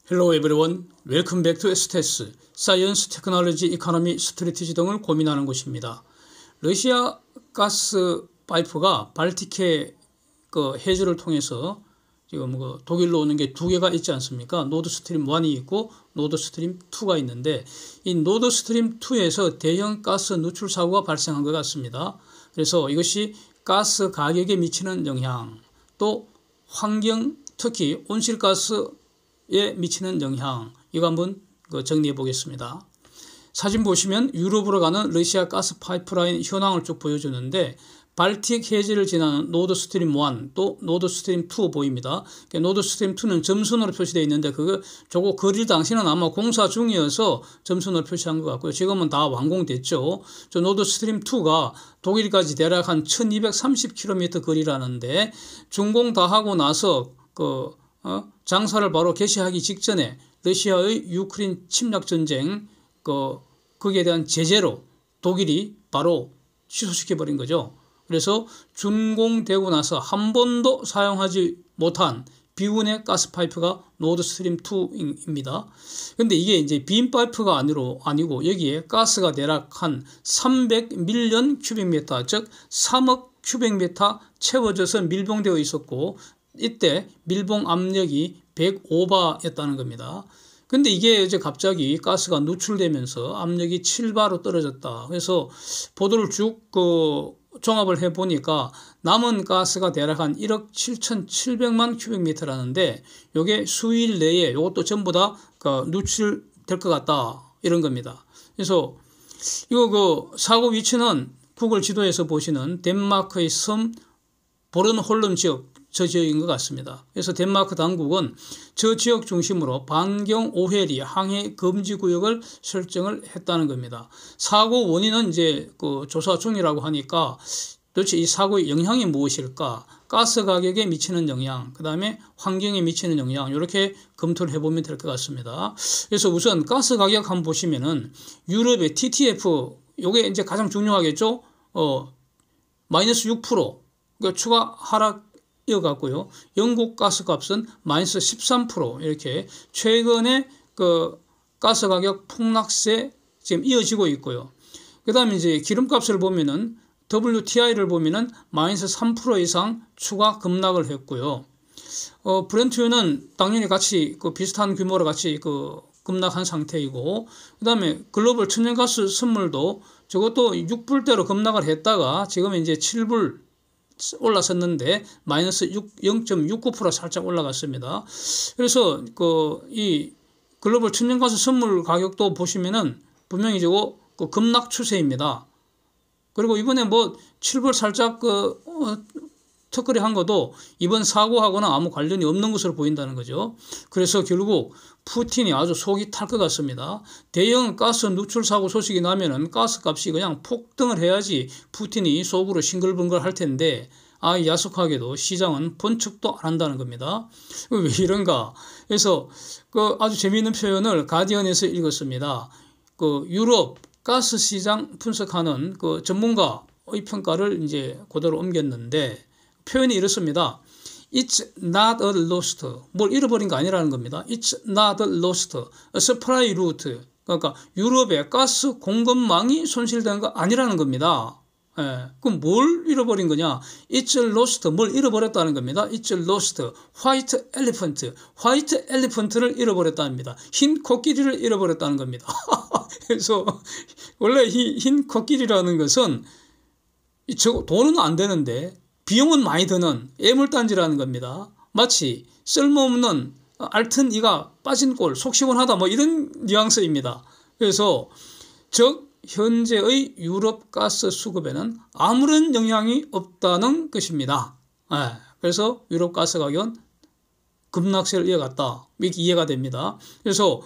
Hello everyone. Welcome back to STS, Science, Technology, Economy, Strategy 등을 고민하는 곳입니다. 러시아 가스 파이프가 발틱해 해주를 통해서 지금 독일로 오는 게 두 개가 있지 않습니까? 노드스트림 1이 있고 노드스트림 2가 있는데 이 노드스트림 2에서 대형 가스 누출 사고가 발생한 것 같습니다. 그래서 이것이 가스 가격에 미치는 영향, 또 환경, 특히 온실가스에 미치는 영향, 이거 한번 정리해 보겠습니다. 사진 보시면 유럽으로 가는 러시아 가스 파이프라인 현황을 쭉 보여주는데 발틱 해지를 지나는 노드스트림 1 또 노드스트림 2 보입니다. 노드스트림 2는 점선으로 표시되어 있는데 저거 그릴 당시는 아마 공사 중이어서 점선으로 표시한 것 같고요. 지금은 다 완공됐죠. 저 노드스트림 2가 독일까지 대략 한 1230km 거리라는데 준공 다 하고 나서 장사를 바로 개시하기 직전에 러시아의 유크레인 침략 전쟁 거기에 대한 제재로 독일이 바로 취소시켜버린 거죠. 그래서 준공되고 나서 한 번도 사용하지 못한 비운의 가스 파이프가 노드스트림 2입니다. 근데 이게 이제 빈 파이프가 아니고 여기에 가스가 대략 한 300밀리언 큐빅미터, 즉 3억 큐빅미터 채워져서 밀봉되어 있었고 이때 밀봉 압력이 105바였다는 겁니다. 근데 이게 이제 갑자기 가스가 누출되면서 압력이 7바로 떨어졌다. 그래서 보도를 쭉 종합을 해보니까 남은 가스가 대략 한 1억 7,700만 큐빅미터라는데 이게 수일 내에 이것도 전부 다 누출될 것 같다. 이런 겁니다. 그래서 이거 사고 위치는 구글 지도에서 보시는 덴마크의 섬 보른홀름 지역, 저 지역인 것 같습니다. 그래서 덴마크 당국은 저 지역 중심으로 반경 5회리 항해 금지 구역을 설정을 했다는 겁니다. 사고 원인은 이제 조사 중이라고 하니까 도대체 이 사고의 영향이 무엇일까? 가스 가격에 미치는 영향, 그 다음에 환경에 미치는 영향, 이렇게 검토를 해보면 될 것 같습니다. 그래서 우선 가스 가격 한번 보시면은 유럽의 TTF, 요게 이제 가장 중요하겠죠? 마이너스 6%, 그러니까 추가 하락 이어갔고요. 영국 가스값은 마이너스 13% 이렇게 최근에 가스 가격 폭락세 지금 이어지고 있고요. 그 다음에 이제 기름값을 보면은 WTI를 보면은 마이너스 3% 이상 추가 급락을 했고요. 브렌트유는 당연히 같이 비슷한 규모로 같이 급락한 상태이고, 그 다음에 글로벌 천연가스 선물도 저것도 6불대로 급락을 했다가 지금 이제 7불 올라섰는데 마이너스 0.69% 살짝 올라갔습니다. 그래서 이 글로벌 천연가스 선물 가격도 보시면은 분명히 저거 급락 추세입니다. 그리고 이번에 7불 살짝 턱걸이 한 것도 이번 사고하고는 아무 관련이 없는 것으로 보인다는 거죠. 그래서 결국 푸틴이 아주 속이 탈 것 같습니다. 대형 가스 누출 사고 소식이 나면은 가스 값이 그냥 폭등을 해야지 푸틴이 속으로 싱글벙글 할 텐데 야속하게도 시장은 번쩍도 안 한다는 겁니다. 왜 이런가? 그래서 아주 재미있는 표현을 가디언에서 읽었습니다. 유럽 가스 시장 분석하는 전문가의 평가를 이제 그대로 옮겼는데 표현이 이렇습니다. It's not a lost. 뭘 잃어버린 거 아니라는 겁니다. It's not a lost. A supply route. 그러니까 유럽의 가스 공급망이 손실된 거 아니라는 겁니다. 그럼 뭘 잃어버린 거냐? It's lost. 뭘 잃어버렸다는 겁니다. It's lost. White elephant. White elephant를 잃어버렸다는 겁니다. 흰 코끼리를 잃어버렸다는 겁니다. 그래서 원래 흰 코끼리라는 것은 돈은 안 되는데 비용은 많이 드는 애물단지라는 겁니다. 마치 쓸모없는 앓튼 이가 빠진 꼴, 속 시원하다 이런 뉘앙스입니다. 그래서 즉 현재의 유럽 가스 수급에는 아무런 영향이 없다는 것입니다. 그래서 유럽 가스 가격은 급락세를 이어갔다. 이렇게 이해가 됩니다. 그래서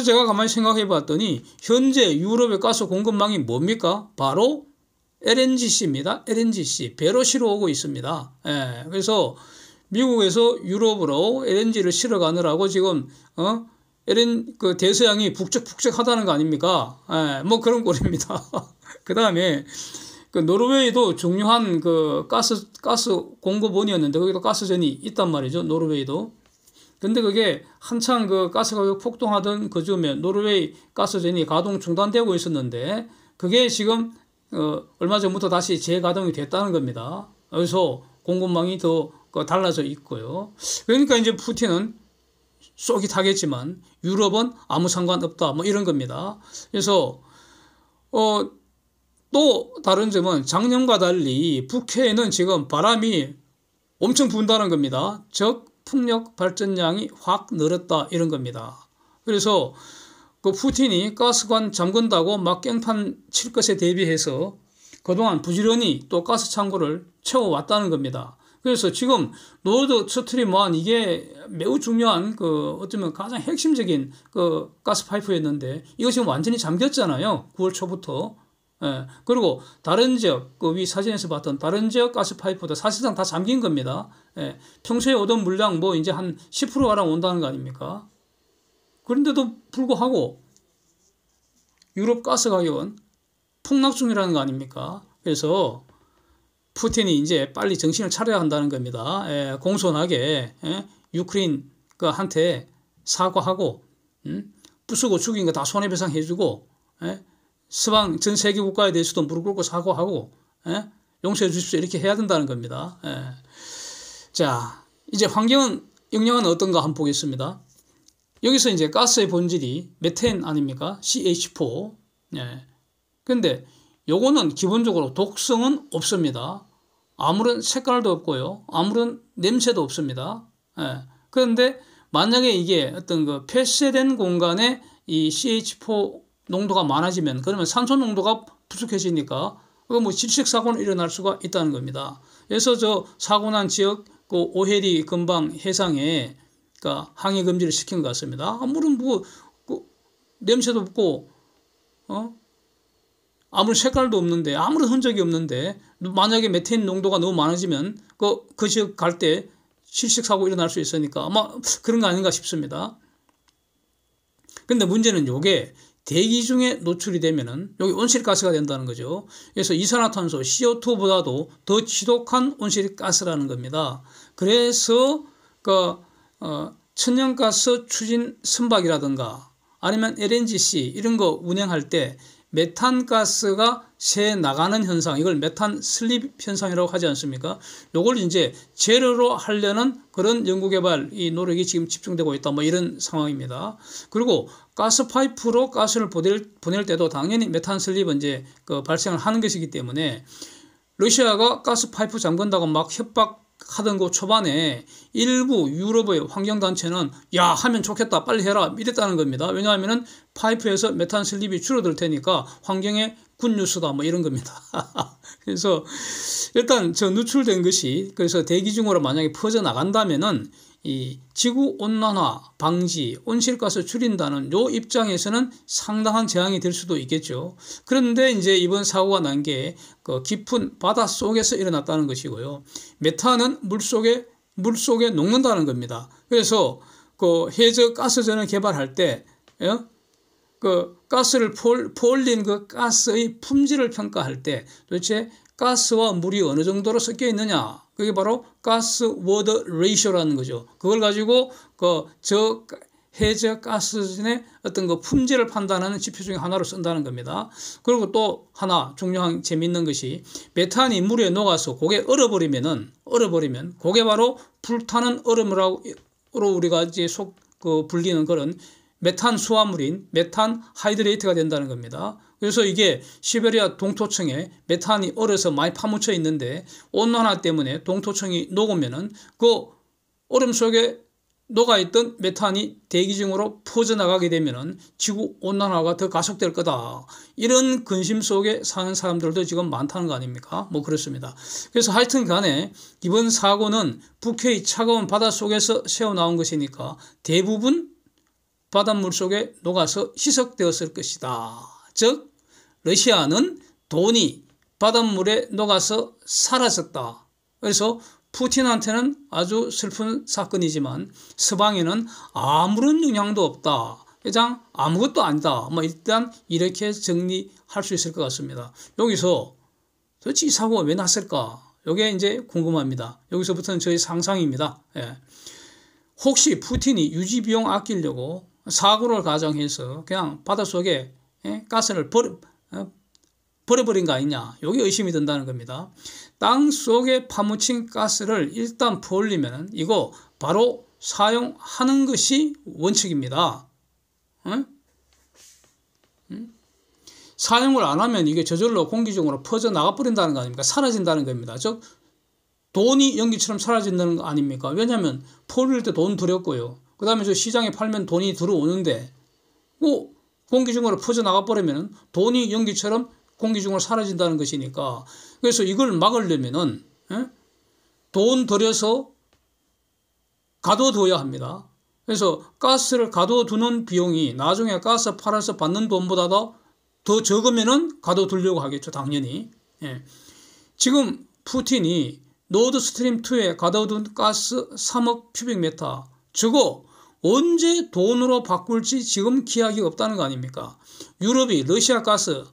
제가 가만히 생각해 봤더니 현재 유럽의 가스 공급망이 뭡니까? 바로 LNGC입니다. LNGC. 배로 실어 오고 있습니다. 그래서 미국에서 유럽으로 LNG를 실어 가느라고 지금 대서양이 북적북적하다는 거 아닙니까? 그런 꼴입니다. 그 다음에 노르웨이도 중요한 가스 공급원이었는데 거기도 가스전이 있단 말이죠. 노르웨이도. 근데 그게 한창 그 가스 가격 폭등하던 그 즈음에 노르웨이 가스전이 가동 중단되고 있었는데 그게 지금 얼마 전부터 다시 재가동이 됐다는 겁니다. 그래서 공급망이 더 달라져 있고요. 그러니까 이제 푸틴은 쏘기 타겠지만 유럽은 아무 상관없다 뭐 이런 겁니다. 그래서 또 다른 점은 작년과 달리 북해에는 지금 바람이 엄청 분다는 겁니다. 즉 풍력 발전량이 확 늘었다 이런 겁니다. 그래서 그 푸틴이 가스관 잠근다고 막 깽판 칠 것에 대비해서 그동안 부지런히 또 가스 창고를 채워왔다는 겁니다. 그래서 지금 노드 스트림 1 이게 매우 중요한 어쩌면 가장 핵심적인 가스 파이프였는데 이거 지금 완전히 잠겼잖아요. 9월 초부터. 예. 그리고 다른 지역, 위 사진에서 봤던 다른 지역 가스 파이프도 사실상 다 잠긴 겁니다. 예. 평소에 오던 물량 이제 한 10%가량 온다는 거 아닙니까? 그런데도 불구하고 유럽 가스 가격은 폭락 중이라는 거 아닙니까? 그래서 푸틴이 이제 빨리 정신을 차려야 한다는 겁니다. 예. 공손하게 유크레인한테 사과하고 부수고 죽인 거 다 손해배상 해주고 서방 전 세계 국가에 대해서도 무릎 꿇고 사과하고 용서해 주십시오 이렇게 해야 된다는 겁니다. 자, 이제 환경 영향은 어떤가 한번 보겠습니다. 여기서 이제 가스의 본질이 메탄 아닙니까? CH4. 근데 요거는 기본적으로 독성은 없습니다. 아무런 색깔도 없고요. 아무런 냄새도 없습니다. 그런데 만약에 이게 어떤 폐쇄된 공간에 이 CH4 농도가 많아지면 그러면 산소 농도가 부족해지니까 질식사고는 일어날 수가 있다는 겁니다. 그래서 저 사고 난 지역 오헤리 근방 해상에 항해 금지를 시킨 것 같습니다. 아무런 냄새도 없고 아무런 색깔도 없는데 아무런 흔적이 없는데 만약에 메탄 농도가 너무 많아지면 그 지역 갈 때 질식사고 일어날 수 있으니까 아마 그런 거 아닌가 싶습니다. 근데 문제는 요게 대기 중에 노출이 되면은 여기 온실가스가 된다는 거죠. 그래서 이산화탄소 CO2보다도 더 지독한 온실가스라는 겁니다. 그래서 천연가스 추진 선박이라든가 아니면 LNGC 이런 거 운행할 때 메탄가스가 새 나가는 현상, 이걸 메탄 슬립 현상이라고 하지 않습니까? 요걸 이제 제로로 하려는 그런 연구개발 이 노력이 지금 집중되고 있다. 이런 상황입니다. 그리고 가스 파이프로 가스를 보낼 때도 당연히 메탄 슬립은 이제 발생을 하는 것이기 때문에 러시아가 가스 파이프 잠근다고 막 협박하던 그 초반에 일부 유럽의 환경단체는 야 하면 좋겠다 빨리 해라 이랬다는 겁니다. 왜냐하면 파이프에서 메탄 슬립이 줄어들 테니까 환경에 굿뉴스다 이런 겁니다. 그래서 일단 저 누출된 것이 그래서 대기 중으로 만약에 퍼져 나간다면은 이 지구 온난화 방지, 온실가스 줄인다는 요 입장에서는 상당한 재앙이 될 수도 있겠죠. 그런데 이제 이번 사고가 난 게 깊은 바다 속에서 일어났다는 것이고요. 메탄은 물속에 녹는다는 겁니다. 그래서 해저 가스전을 개발할 때 가스를 포올린 가스의 품질을 평가할 때 도대체 가스와 물이 어느 정도로 섞여 있느냐. 그게 바로 가스 워터 레이쇼라는 거죠. 그걸 가지고 저 해저 가스전의 어떤 품질을 판단하는 지표 중에 하나로 쓴다는 겁니다. 그리고 또 하나 중요한 재미있는 것이 메탄이 물에 녹아서 그게 얼어버리면 그게 바로 불타는 얼음으로 우리가 이제 불리는 그런 메탄 수화물인 메탄 하이드레이트가 된다는 겁니다. 그래서 이게 시베리아 동토층에 메탄이 얼어서 많이 파묻혀 있는데 온난화 때문에 동토층이 녹으면은 그 얼음 속에 녹아있던 메탄이 대기 중으로 퍼져나가게 되면은 지구 온난화가 더 가속될 거다. 이런 근심 속에 사는 사람들도 지금 많다는 거 아닙니까? 그렇습니다. 그래서 하여튼 간에 이번 사고는 북해의 차가운 바닷속에서 새어나온 것이니까 대부분 바닷물 속에 녹아서 희석되었을 것이다. 즉 러시아는 돈이 바닷물에 녹아서 사라졌다. 그래서 푸틴한테는 아주 슬픈 사건이지만 서방에는 아무런 영향도 없다. 그냥 아무것도 아니다. 일단 이렇게 정리할 수 있을 것 같습니다. 여기서 도대체 이 사고가 왜 났을까? 이게 이제 궁금합니다. 여기서부터는 저희 상상입니다. 예. 혹시 푸틴이 유지 비용 아끼려고 사고를 가정해서 그냥 바닷속에 가스를 버려버린 거 아니냐, 이게 의심이 든다는 겁니다. 땅 속에 파묻힌 가스를 일단 퍼올리면 이거 바로 사용하는 것이 원칙입니다. 사용을 안 하면 이게 저절로 공기 중으로 퍼져나가 버린다는 거 아닙니까? 사라진다는 겁니다. 즉 돈이 연기처럼 사라진다는 거 아닙니까? 왜냐하면 퍼올릴 때 돈 들였고요. 그 다음에 저 시장에 팔면 돈이 들어오는데 뭐 공기 중으로 퍼져나가 버리면 돈이 연기처럼 공기 중으로 사라진다는 것이니까, 그래서 이걸 막으려면은 돈 들여서 가둬둬야 합니다. 그래서 가스를 가둬두는 비용이 나중에 가스 팔아서 받는 돈보다도 더 적으면은 가둬두려고 하겠죠, 당연히. 지금 푸틴이 노드스트림 2에 가둬둔 가스 3억 큐빅미터, 저거 언제 돈으로 바꿀지 지금 기약이 없다는 거 아닙니까? 유럽이 러시아 가스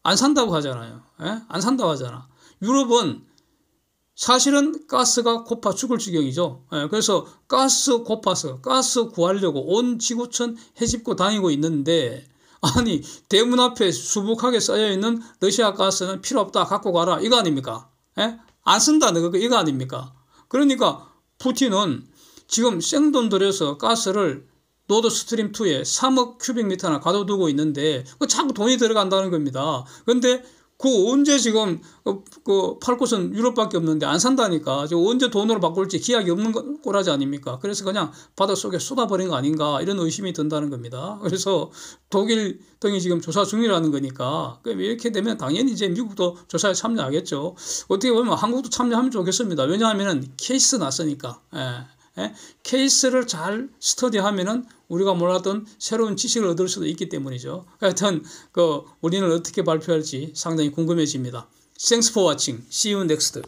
안 산다고 하잖아요. 안 산다고 하잖아. 유럽은 사실은 가스가 고파 죽을 지경이죠. 그래서 가스 고파서 가스 구하려고 온 지구촌 헤집고 다니고 있는데, 아니 대문 앞에 수북하게 쌓여있는 러시아 가스는 필요 없다, 갖고 가라, 이거 아닙니까? 안 쓴다는 거 이거 아닙니까? 그러니까 푸틴은 지금 생돈 들여서 가스를 노드스트림 2에 3억 큐빅미터나 가둬두고 있는데 자꾸 돈이 들어간다는 겁니다. 그런데 그 언제 지금 팔 곳은 유럽밖에 없는데 안 산다니까. 지금 언제 돈으로 바꿀지 기약이 없는 꼬라지 아닙니까? 그래서 그냥 바닷속에 쏟아버린 거 아닌가, 이런 의심이 든다는 겁니다. 그래서 독일 등이 지금 조사 중이라는 거니까 이렇게 되면 당연히 이제 미국도 조사에 참여하겠죠. 어떻게 보면 한국도 참여하면 좋겠습니다. 왜냐하면 케이스 났으니까. 케이스를 잘 스터디하면은 우리가 몰랐던 새로운 지식을 얻을 수도 있기 때문이죠. 하여튼 우리는 어떻게 발표할지 상당히 궁금해집니다. Thanks for watching. See you next.